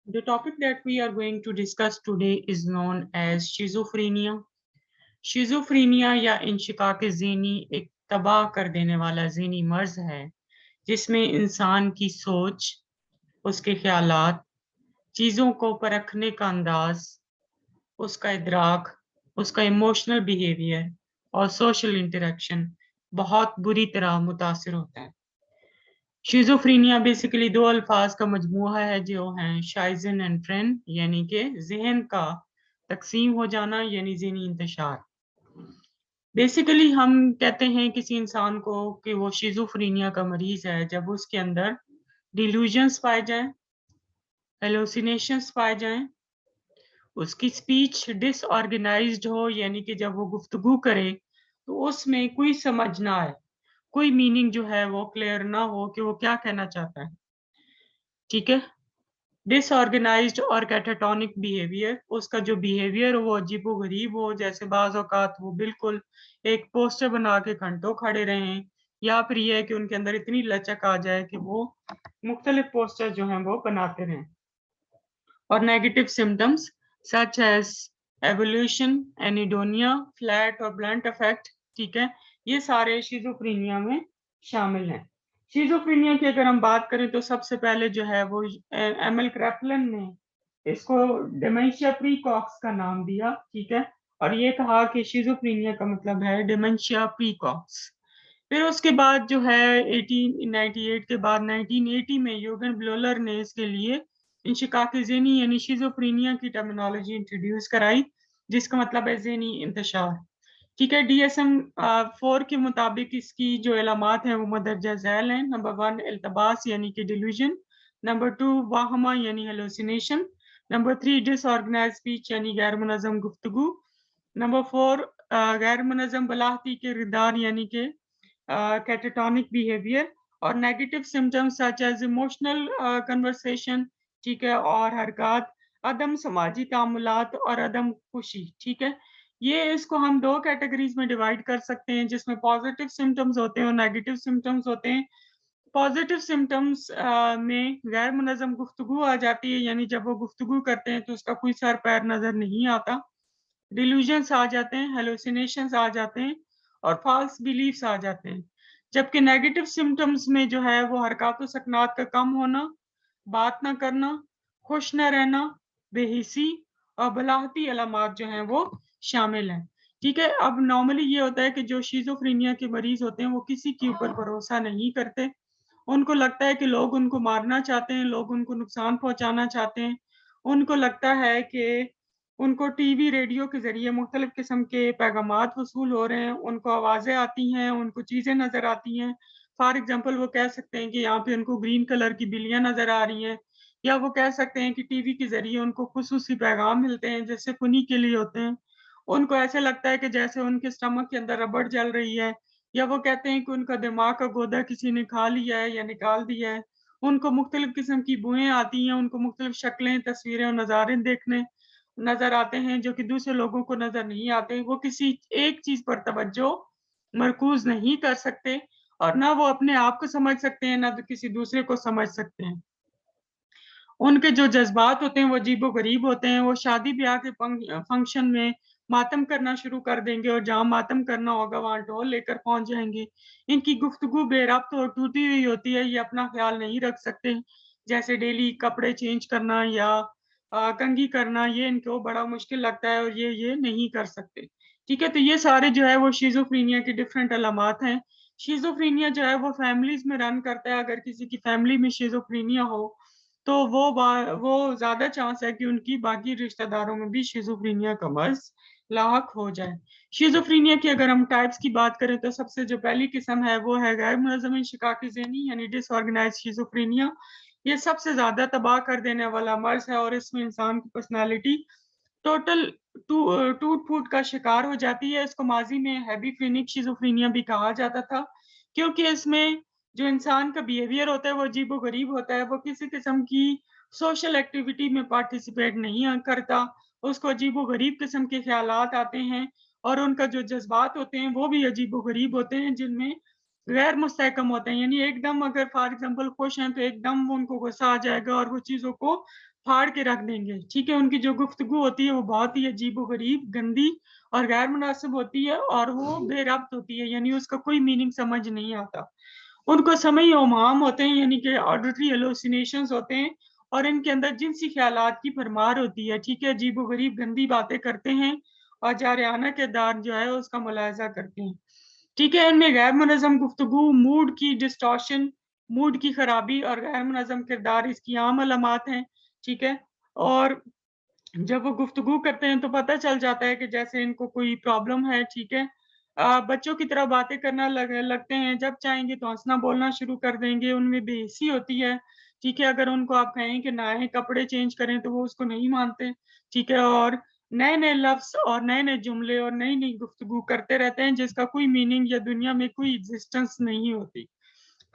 The topic that we are going to discuss today is known as schizophrenia. Schizophrenia या इंशिकाक ज़हनी एक तबाह कर देने वाला ज़हनी मर्ज है जिसमें इंसान की सोच, उसके ख्यालात, चीज़ों को परखने का अंदाज, उसका इदराक, उसका इमोशनल बिहेवियर और सोशल इंटरेक्शन बहुत बुरी तरह मुतासिर होता है। शिज़ोफ्रेनिया बेसिकली दो अल्फाज का मजमूआ है जो हैं शाइज़न एंड फ्रेन, यानी कि जहन का तकसीम हो जाना यानी ज़हनी इंतशार। बेसिकली हम कहते हैं किसी इंसान को कि वो शिज़ोफ्रेनिया का मरीज है जब उसके अंदर डिल्यूजन्स पाए जाएं, हेलुसिनेशंस पाए जाएं, उसकी स्पीच डिसऑर्गेनाइज्ड हो यानी कि जब वो गुफ्तगू करे तो उसमें कोई समझ ना आए, कोई मीनिंग जो है वो क्लियर ना हो कि वो क्या कहना चाहता है। ठीक है, डिसऑर्गेनाइज्ड और कैटाटोनिक बिहेवियर, उसका जो बिहेवियर हो वो अजीबो-गरीब हो, जैसे बाज़ औक़ात वो बिल्कुल एक पोस्टर बना के घंटों खड़े रहें, या फिर ये है कि उनके अंदर इतनी लचक आ जाए कि वो मुख्तलिफ पोस्टर जो हैं वो बनाते रहें। और negative symptoms such as avolition, anhedonia, flat और ब्लंट इफेक्ट, ठीक है? ये सारे शिज़ोफ्रेनिया में शामिल हैं। शिज़ोफ्रेनिया की अगर हम बात करें तो सबसे पहले जो है वो एमिल क्रैपलन ने इसको डिमेंशिया प्रीकॉक्स का नाम दिया, ठीक है? और ये कहा कि शिज़ोफ्रेनिया का मतलब है डिमेंशिया प्रीकॉक्स। फिर उसके बाद जो है 1898 के बाद 1980 में यूगेन ब्लोलर ने इसके लिए इंशिकाक ज़हनी यानी शिज़ोफ्रेनिया की टर्मिनोलॉजी इंट्रोड्यूस कराई, जिसका मतलब है ज़हनी इंतशार। ठीक है, DSM 4 के मुताबिक इसकी जो इलामात हैं वो मंदरजा झैल हैं। नंबर 1 इल्तबास यानी कि डिल्यूजन, नंबर 2 वाहमा यानी हेलुसिनेशन, नंबर 3 डिसऑर्गेनाइज्ड स्पीच यानी गैर मुनज़्ज़म गुफ्तगू, नंबर 4 गैर मुनज़्ज़म बलाहती के किरदार यानी कि कैटाटोनिक बिहेवियर, और negative symptoms such as emotional conversation, ठीक है, और हरकत, अदम समाजी तामुलात और अदम खुशी, ठीक है। ये इसको हम 2 कैटेगरीज़ में डिवाइड कर सकते हैं जिसमें पॉज़िटिव सिम्पटम्स होते हैं और नेगेटिव सिम्पटम्स होते हैं। पॉज़िटिव सिम्पटम्स में गैर मुनज़्ज़म गुफ्तगू आ जाती है, यानी जब वो गुफ्तगू करते हैं तो उसका कोई सर-पैर नज़र नहीं आता। डिल्यूजन्स आ जाते हैं, हेलुसिनेशंस आ जाते हैं और फ़ॉल्स बिलीफ्स आ जाते हैं। जबकि नेगेटिव सिम्पटम्स में जो है वो हरकत व सकनात का कम होना, बात ना करना, खुश न रहना, बेहिसी और बलाहती अलामात जो हैं वो शामिल हैं। ठीक है, अब नॉर्मली ये होता है कि जो शिज़ोफ्रेनिया के मरीज़ होते हैं वो किसी के ऊपर भरोसा नहीं करते। उनको लगता है कि लोग उनको मारना चाहते हैं, लोग उनको नुकसान पहुँचाना चाहते हैं। उनको लगता है कि उनको टीवी, रेडियो के ज़रिए मुख्तलिफ़ किस्म के पैगामात वसूल हो रहे हैं, उनको आवाज़ें आती हैं, उनको चीज़ें नज़र आती हैं। फ़ॉर एग्ज़ाम्पल वो कह सकते हैं कि यहाँ पे उनको ग्रीन कलर की बिल्लियाँ नज़र आ रही हैं, या वो कह सकते हैं कि टीवी के ज़रिए उनको खुसूसी पैगाम मिलते हैं, जैसे उन्हीं के लिए होते हैं। उनको ऐसे लगता है कि जैसे उनके स्टमक के अंदर रबड़ जल रही है, या वो कहते हैं कि उनका दिमाग का गोदा किसी ने खा लिया है या निकाल दिया है। उनको मुख्तलिफ़ किस्म की बुएँ आती हैं, उनको मुख्तलिफ़ शक्लें, तस्वीरें और नज़ारे देखने नज़र आते हैं जो कि दूसरे लोगों को नज़र नहीं आते। वो किसी एक चीज़ पर तवज्जो मरकूज़ नहीं कर सकते और ना वो अपने आप को समझ सकते हैं, ना तो किसी दूसरे को समझ सकते हैं। उनके जो जज़्बात होते हैं वो अजीबो-गरीब होते हैं। वो शादी-ब्याह के फंक्शन में मातम करना शुरू कर देंगे और जहाँ मातम करना होगा वहाँ ढोल लेकर पहुँच जाएँगे। इनकी गुफ्तगू बेरब्त और टूटी हुई होती है, ये अपना ख़्याल नहीं रख सकते। जैसे डेली कपड़े चेंज करना या कंघी करना, ये इनको बड़ा मुश्किल लगता है और ये नहीं कर सकते। ठीक है? तो ये सारे जो है वो शिज़ोफ्रेनिया के डिफरेंट अलामात हैं। शिज़ोफ्रेनिया जो है वो फ़ैमिलीज़ में रन करता है। अगर किसी की फ़ैमिली में शिज़ोफ्रेनिया हो तो वो ज़्यादा चांस है कि उनकी बाकी रिश्तेदारों में भी शिज़ोफ्रेनिया का मर्ज़ लाहक हो जाए। शिज़ोफ्रेनिया की अगर हम टाइप्स की बात करें तो सबसे जो पहली किस्म है वो है गैर मुनज़्ज़म इंशिकाकी ज़हनी यानी डिसऑर्गनाइज़्ड शिज़ोफ्रेनिया। ये सबसे ज़्यादा तबाह कर देने वाला मर्ज़ है और इसमें इंसान की पर्सनैलिटी टोटल टूट-फूट का शिकार हो जाती है। इसको माज़ी में हेबिफ्रेनिक शिज़ोफ्रेनिया भी कहा जाता था, क्योंकि इसमें जो इंसान का बिहेवियर होता है वो अजीबो-गरीब होता है। वो किसी किस्म की सोशल एक्टिविटी में पार्टिसिपेट नहीं करता। उसको अजीबो-गरीब किस्म के ख़्यालात आते हैं और उनका जो जज़्बात होते हैं वो भी अजीबो-गरीब होते हैं, जिनमें गैर मुस्तहकम होते हैं, यानी एकदम अगर फॉर एग्जांपल खुश हैं तो एकदम उनको गुस्सा आ जाएगा और वो चीज़ों को फाड़ के रख देंगे, ठीक है? उनकी जो गुफ्तगू होती है वो बहुत ही अजीब-ओ-गरीब, गंदी और गैर मुनासिब होती है और वो बेरब्त होती है, यानी उसका कोई मीनिंग समझ नहीं आता। उनको समई ओमाम होते हैं, यानी कि ऑडिटरी हेलुसिनेशंस होते हैं और इनके अंदर जिनसी ख़्यालात की भरमार होती है, ठीक है? अजीब-ओ-गरीब गंदी बातें करते हैं और जारहाना किरदार जो है उसका मुलाहिज़ा करते हैं। ठीक है, इनमें गैर मुनज़्ज़म गुफ्तगू, मूड की डिस्टॉर्शन, मूड की खराबी और गैर मुनज़्ज़म किरदार इसकी आम अलामात हैं, ठीक है? और जब वो गुफ्तगू करते हैं तो पता चल जाता है कि जैसे इनको कोई प्रॉब्लम है, ठीक है? बच्चों की तरह बातें करना लगते हैं, जब चाहेंगे तो हँसना-बोलना शुरू कर देंगे, उनमें बेहिस्सी होती है, ठीक है? अगर उनको आप कहें कि नए कपड़े चेंज करें तो वो उसको नहीं मानते, ठीक है? और नए-नए लफ्ज़ और नए-नए जुमले और नई-नई गुफ्तगू करते रहते हैं जिसका कोई मीनिंग या दुनिया में कोई एक्जिस्टेंस नहीं होती।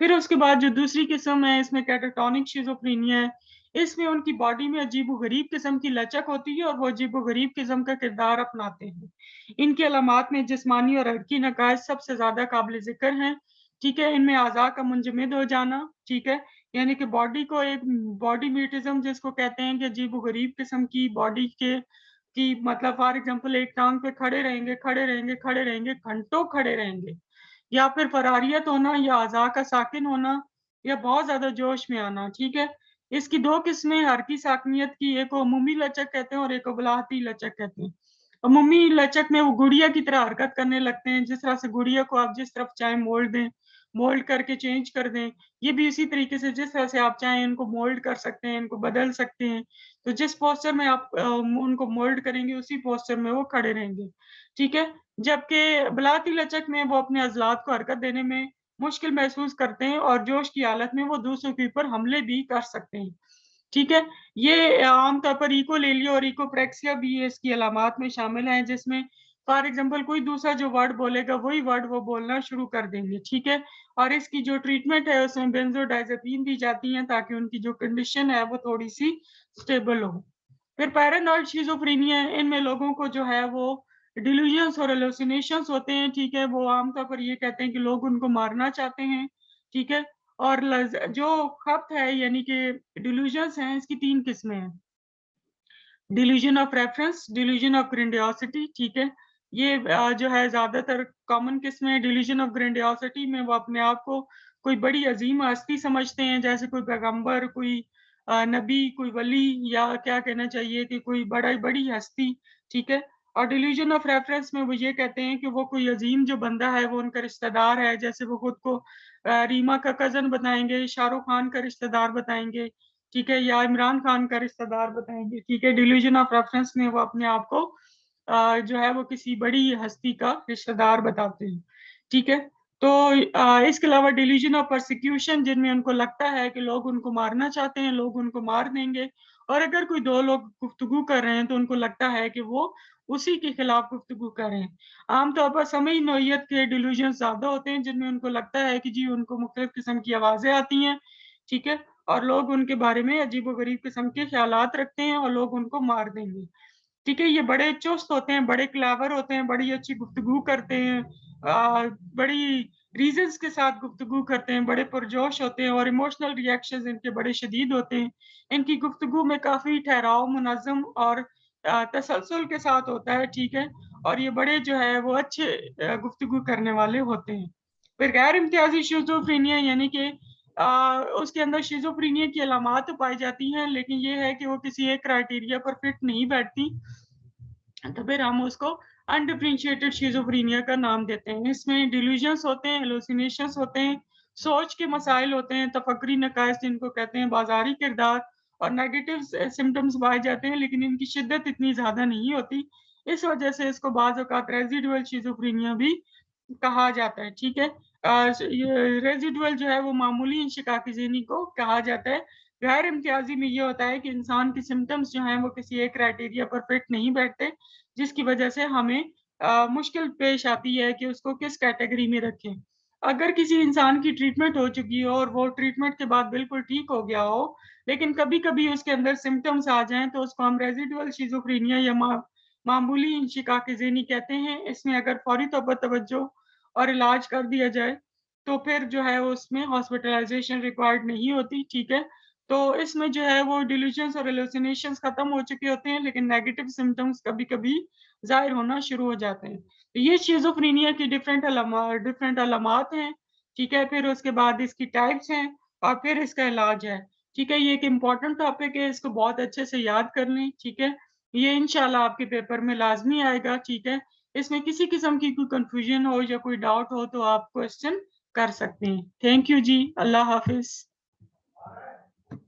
फिर उसके बाद जो दूसरी किस्म है इसमें कैटाटॉनिक शिज़ोफ्रेनिया है। इसमें उनकी बॉडी में अजीब-ओ-गरीब किस्म की लचक होती है और वो अजीब-ओ-गरीब किस्म का किरदार अपनाते हैं। इनकी अलामात में जिस्मानी और हरकी नकाइज़ सबसे ज़्यादा काबिल-ज़िक्र हैं, ठीक है? इनमें अज़ा का मुंजमद हो जाना, ठीक है? यानी कि बॉडी को एक बॉडी म्यूटिज़्म जिसको कहते हैं कि अजीब-ओ-गरीब किस्म की बॉडी के कि मतलब फॉर एग्ज़ाम्पल एक टाँग पे खड़े रहेंगे, खड़े रहेंगे, खड़े रहेंगे, घंटों खड़े रहेंगे। या फिर फ़रारियत होना या अज़ा का साकिन होना या बहुत ज़्यादा जोश में आना, ठीक है? इसकी 2 किस्में हरकी साकिनियत की, एक को अमूमी लचक कहते हैं और एक को बलाहती लचक कहते हैं। अमूमी लचक में वो गुड़िया की तरह हरकत करने लगते हैं, जिस तरह से गुड़िया को आप जिस तरफ चाहें मोड़ दें, मोल्ड करके चेंज कर दें। ये भी इसी तरीके से जिस तरह से आप चाहें इनको मोल्ड कर सकते हैं, इनको बदल सकते हैं। तो जिस पोस्चर में आप उनको मोल्ड करेंगे उसी पोस्चर में वो खड़े रहेंगे, ठीक है? जबकि बिलाती लचक में वो अपने अज़लात को हरकत देने में मुश्किल महसूस करते हैं और जोश की हालत में वो दूसरों के ऊपर हमले भी कर सकते हैं, ठीक है? ये आम तौर पर इकोलेलिया और इकोप्रेक्सिया भी इसकी अलामात में शामिल हैं, जिसमें फॉर एग्ज़ाम्पल कोई दूसरा जो वर्ड बोलेगा, वही वर्ड वो बोलना शुरू कर देंगे, ठीक है? और इसकी जो ट्रीटमेंट है, उसमें बेंज़ोडाज़ेपीन दी जाती हैं, ताकि उनकी जो कंडीशन है, वो थोड़ी-सी स्टेबल हो। फिर पैरानॉइड शिज़ोफ्रेनिया है, इनमें लोगों को जो है वो डिल्यूजन्स और हैलुसिनेशंस होते हैं, ठीक है? वो आम तौर पर ये कहते हैं कि लोग उनको मारना चाहते हैं, ठीक है? और जो खप्त है यानी कि डिल्यूजन्स हैं, इसकी 3 किस्में हैं। Delusion of reference, delusion of grandiosity, ठीक है? ये जो है ज़्यादातर कॉमन किस्म है। डिल्यूजन ऑफ ग्रैंडियोसिटी में वो अपने आप को कोई बड़ी अज़ीम हस्ती समझते हैं, जैसे कोई पैगंबर, कोई नबी, कोई वली या क्या कहना चाहिए कि कोई बड़ी हस्ती, ठीक है? और डिल्यूजन ऑफ रेफरेंस में वो ये कहते हैं कि वो कोई अज़ीम जो बंदा है, वो उनका रिश्तेदार है, जैसे वो खुद को रीमा का कज़न बताएँगे, शाहरुख खान का रिश्तेदार बताएँगे, ठीक है? या इमरान खान का रिश्तेदार बताएँगे, ठीक है? डिल्यूजन ऑफ रेफरेंस में वो अपने आप को जो है वो किसी बड़ी हस्ती का रिश्तेदार बताते हैं, ठीक है? तो इसके अलावा डिल्यूजन ऑफ परसिक्यूशन जिनमें उनको लगता है कि लोग उनको मारना चाहते हैं, लोग उनको मार देंगे और अगर कोई 2 लोग गुफ्तगू कर रहे हैं तो उनको लगता है कि वो उसी के खिलाफ गुफ्तगू कर रहे हैं। आम तौर पर समई नौइयत के डिल्यूजन ज़्यादा होते हैं जिनमें उनको लगता है कि जी उनको मुख्तलिफ किस्म की आवाज़ें आती हैं, ठीक है? और लोग उनके बारे में अजीब-ओ-गरीब किस्म के ख़्यालात रखते हैं और लोग उनको मार देंगे। ठीक है? ये बड़े चुस्त होते हैं, बड़े क्लेवर होते हैं, बड़ी अच्छी गुफ्तगू करते हैं बड़ी रीज़न्स के साथ गुफ्तगू करते हैं, बड़े पुरजोश होते हैं और इमोशनल रिएक्शंस इनके बड़े शदीद होते हैं। इनकी गुफ्तगू में काफ़ी ठहराव, मुनज़्ज़म और तसलसल के साथ होता है, ठीक है? और ये बड़े जो है वो अच्छे गुफ्तगू करने वाले होते हैं। फिर गैर इम्तियाज़ी शिज़ोफ्रेनिया यानी कि उसके अंदर शिज़ोफ्रेनिया की अलामात तो पाई जाती हैं, लेकिन ये है कि वो किसी एक क्राइटेरिया पर फिट नहीं बैठती। तो फिर हम उसको अनडिफरेंशिएटेड शिज़ोफ्रेनिया का नाम देते हैं। इसमें डिल्यूजन्स होते हैं, हैलुसिनेशंस होते हैं, सोच के मसाइल होते हैं, तफक्कुरी नकाइस जिनको कहते हैं, बाज़ारी किरदार और नेगेटिव सिम्पटम्स पाए जाते हैं, लेकिन इनकी शिद्दत इतनी ज़्यादा नहीं होती। इस वजह से इसको बाज़ औक़ात रेज़िडुअल शिज़ोफ्रेनिया भी कहा जाता है, ठीक है? ये रेज़िडुअल जो है वो मामूली इंशिकाकी ज़हनी को कहा जाता है। गैर इम्तियाज़ी में ये होता है कि इंसान के सिम्पटम्स जो हैं वो किसी एक क्राइटेरिया पर फिट नहीं बैठते, जिसकी वजह से हमें मुश्किल पेश आती है कि उसको किस कैटेगरी में रखें। अगर किसी इंसान की ट्रीटमेंट हो चुकी हो और वो ट्रीटमेंट के बाद बिल्कुल ठीक हो गया हो, लेकिन कभी-कभी उसके अंदर सिम्पटम्स आ जाएँ तो उसको हम रेज़िडुअल शिज़ोफ्रेनिया या मामूली इंशिकाकी ज़हनी कहते हैं। इसमें अगर फौरी तौर पर तवज्जो और इलाज कर दिया जाए تو پھر جو ہے اس میں ہاسپٹلائزیشن ریکوائرڈ نہیں ہوتی، ٹھیک ہے. تو اس میں جو ہے وہ ڈیلیوژنس اور ہیلوسینیشنس ختم ہو چکے ہوتے ہیں، لیکن نیگیٹو سمٹمس کبھی کبھی ظاہر ہونا شروع ہو جاتے ہیں. تو یہ شیزوفرینیا کی ڈفرینٹ علامات ہیں، ٹھیک ہے. پھر اس کے بعد اس کی ٹائپس ہیں اور پھر اس کا علاج ہے، ٹھیک ہے. یہ ایک امپورٹنٹ ٹاپک ہے، اس کو بہت اچھے سے یاد کر لیں، ٹھیک ہے. یہ انشاءاللہ آپ کے پیپر میں لازمی آئے گا، ٹھیک ہے. اس میں کسی قسم کی کوئی کنفیوژن ہو یا کوئی ڈاؤٹ ہو تو آپ کوشچن کر سکتے ہیں. تھینک یو جی، اللہ حافظ.